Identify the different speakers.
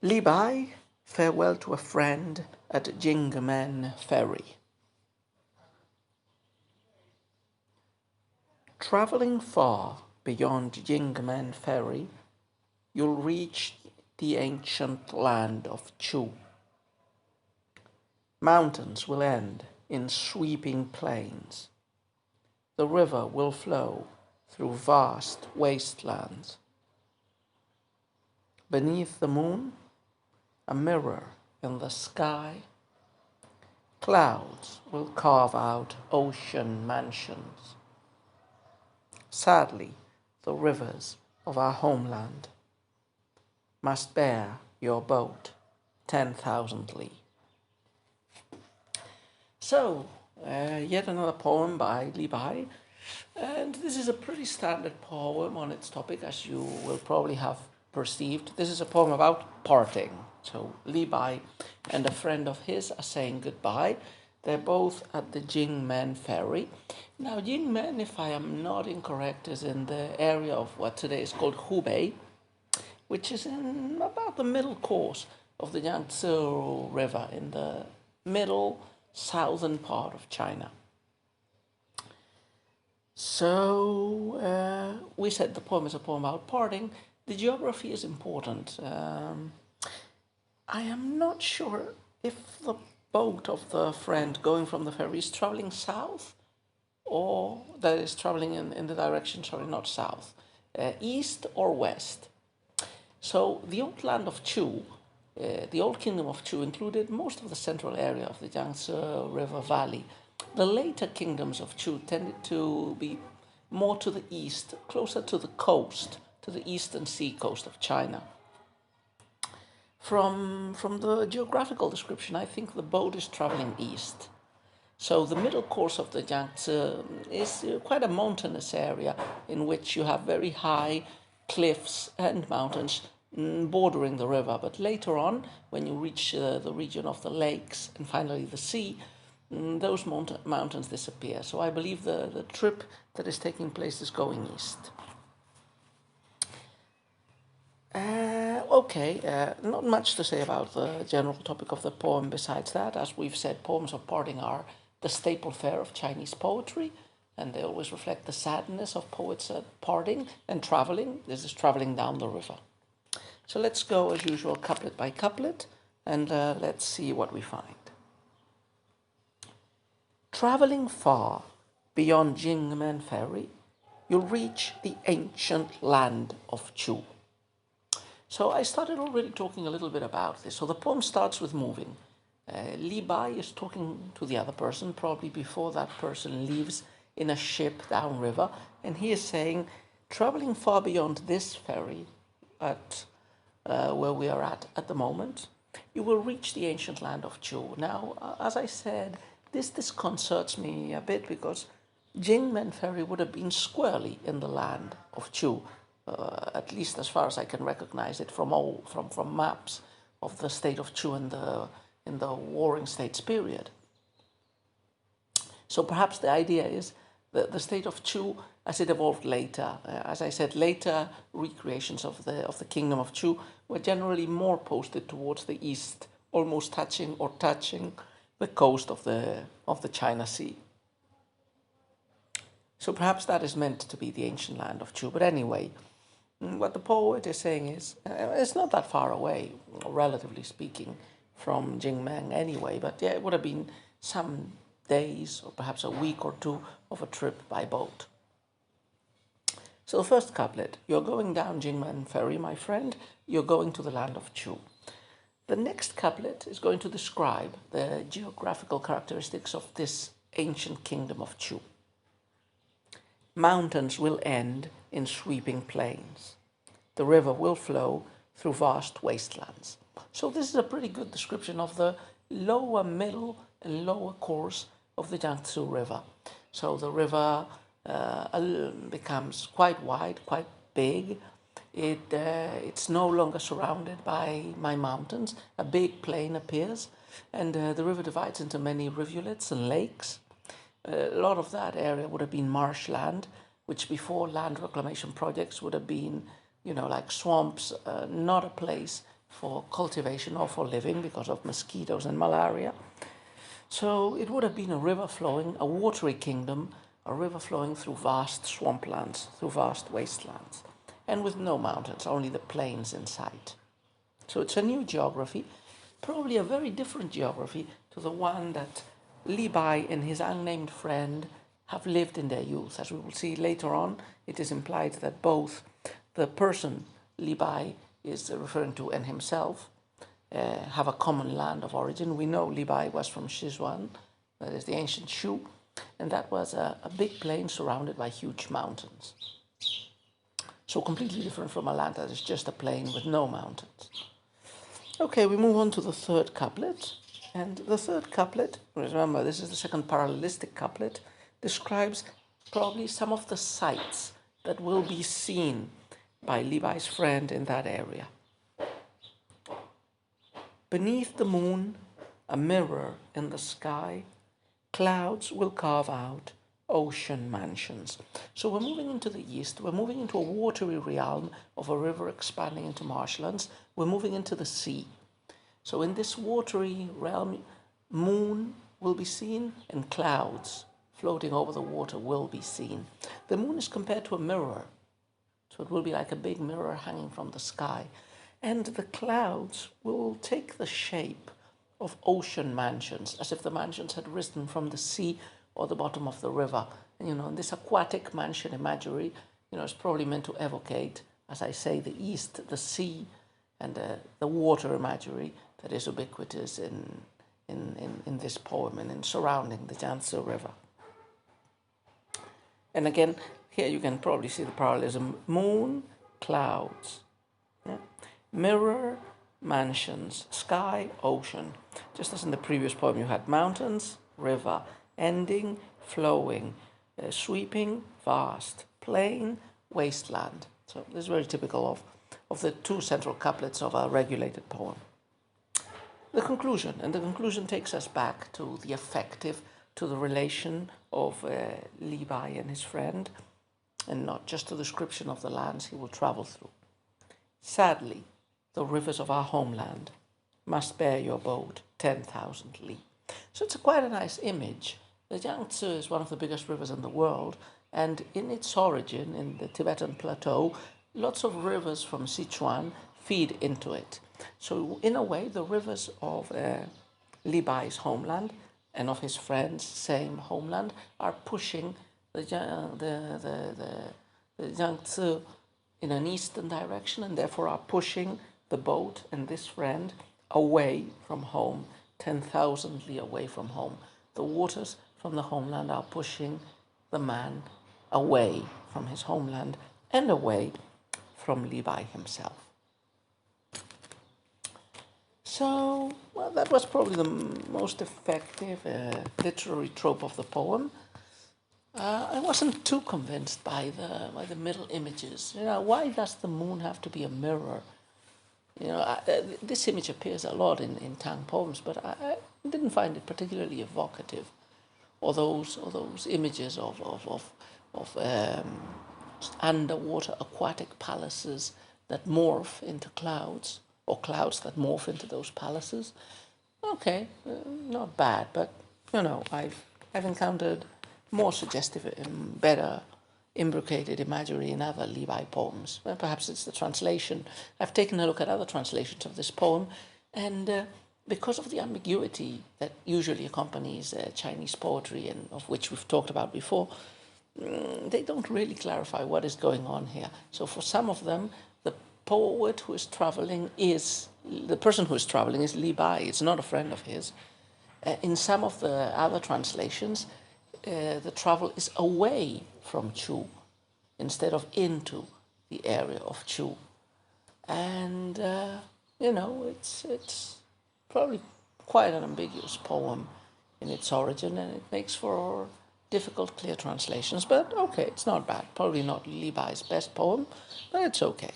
Speaker 1: Li Bai, farewell to a friend at Jingmen Ferry. Traveling far beyond Jingmen Ferry, you'll reach the ancient land of Chu. Mountains will end in sweeping plains. The river will flow through vast wastelands. Beneath the moon, a mirror in the sky, clouds will carve out ocean mansions. Sadly, the rivers of our homeland must bear your boat 10,000 li. So, yet another poem by Li Bai, and this is a pretty standard poem on its topic, as you will probably have perceived. This is a poem about parting. So Li Bai and a friend of his are saying goodbye. They're both at the Jingmen Ferry. Now, Jingmen, if I am not incorrect, is in the area of what today is called Hubei, which is in about the middle course of the Yangtze River in the middle southern part of China. So we said the poem is a poem about parting. The geography is important. I am not sure if the boat of the friend going from the ferry is traveling south or that is traveling in the direction, not south, east or west. So the old land of Chu, the old kingdom of Chu included most of the central area of the Yangtze River Valley. The later kingdoms of Chu tended to be more to the east, closer to the coast, to the eastern sea coast of China. From the geographical description, I think the boat is traveling east. So the middle course of the Yangtze is quite a mountainous area in which you have very high cliffs and mountains bordering the river. But later on, when you reach the region of the lakes and finally the sea, those mountains disappear. So I believe the trip that is taking place is going east. Not much to say about the general topic of the poem besides that. As we've said, poems of parting are the staple fare of Chinese poetry, and they always reflect the sadness of poets at parting and traveling. This is traveling down the river. So let's go, as usual, couplet by couplet, and let's see what we find. Traveling far beyond Jingmen Ferry, you'll reach the ancient land of Chu. So I started already talking a little bit about this. So the poem starts with moving. Li Bai is talking to the other person, probably before that person leaves in a ship downriver, and he is saying, traveling far beyond this ferry at where we are at the moment, you will reach the ancient land of Chu. Now, as I said, this disconcerts me a bit because Jingmen Ferry would have been squarely in the land of Chu, at least as far as I can recognize it from maps of the state of Chu in the Warring States period. So perhaps the idea is that the state of Chu, as it evolved later, as I said, later recreations of the kingdom of Chu were generally more posted towards the east, almost touching the coast of the China Sea. So perhaps that is meant to be the ancient land of Chu. But anyway, what the poet is saying is, it's not that far away, relatively speaking, from Jingmen anyway, but yeah, it would have been some days or perhaps a week or two of a trip by boat. So the first couplet, you're going down Jingmen Ferry, my friend, you're going to the land of Chu. The next couplet is going to describe the geographical characteristics of this ancient kingdom of Chu. Mountains will end in sweeping plains. The river will flow through vast wastelands. So this is a pretty good description of the lower, middle, and lower course of the Yangtze River. So the river becomes quite wide, quite big. It's no longer surrounded by mountains. A big plain appears, and the river divides into many rivulets and lakes. A lot of that area would have been marshland, which before land reclamation projects would have been, like swamps, not a place for cultivation or for living because of mosquitoes and malaria. So it would have been a river flowing, a watery kingdom, a river flowing through vast swamplands, through vast wastelands, and with no mountains, only the plains in sight. So it's a new geography, probably a very different geography to the one that Libai and his unnamed friend have lived in their youth. As we will see later on, it is implied that both the person Libai is referring to and himself have a common land of origin. We know Libai was from Sichuan, that is the ancient Shu, and that was a big plain surrounded by huge mountains. So completely different from a land that is just a plain with no mountains. Okay, we move on to the third couplet. And the third couplet, remember this is the second parallelistic couplet, describes probably some of the sights that will be seen by Levi's friend in that area. Beneath the moon, a mirror in the sky, clouds will carve out ocean mansions. So we're moving into the east, we're moving into a watery realm of a river expanding into marshlands, we're moving into the sea. So in this watery realm, moon will be seen and clouds floating over the water will be seen. The moon is compared to a mirror, so it will be like a big mirror hanging from the sky. And the clouds will take the shape of ocean mansions, as if the mansions had risen from the sea or the bottom of the river. And, this aquatic mansion imagery, is probably meant to evocate, as I say, the east, the sea, and the water imagery that is ubiquitous in this poem and in surrounding the Yangtze River. And again, here you can probably see the parallelism. Moon, clouds, mirror, mansions, sky, ocean. Just as in the previous poem, you had mountains, river, ending, flowing, sweeping, vast, plain, wasteland. So this is very typical of the two central couplets of a regulated poem. The conclusion takes us back to the affective, to the relation of Levi and his friend, and not just a description of the lands he will travel through. Sadly, the rivers of our homeland must bear your boat 10,000 li. So it's quite a nice image. The Yangtze is one of the biggest rivers in the world, and in its origin, in the Tibetan plateau, lots of rivers from Sichuan feed into it. So in a way, the rivers of Libai's homeland and of his friend's same homeland are pushing the Yangtze in an eastern direction, and therefore are pushing the boat and this friend away from home, 10,000 li away from home. The waters from the homeland are pushing the man away from his homeland and away from Levi himself. So, well, that was probably the most effective literary trope of the poem. I wasn't too convinced by the middle images. Why does the moon have to be a mirror? This image appears a lot in Tang poems, but I didn't find it particularly evocative. Or those images of underwater aquatic palaces that morph into clouds, or clouds that morph into those palaces. Okay, not bad, but I've encountered more suggestive and better imbricated imagery in other Levi poems. Well, perhaps it's the translation. I've taken a look at other translations of this poem, and because of the ambiguity that usually accompanies Chinese poetry, and of which we've talked about before, they don't really clarify what is going on here. So for some of them, the poet who is traveling is, the person who is traveling is Levi. It's not a friend of his. In some of the other translations, the travel is away from Chu instead of into the area of Chu. And, it's probably quite an ambiguous poem in its origin, and it makes for difficult, clear translations. But okay, it's not bad. Probably not Levi's best poem, but it's okay.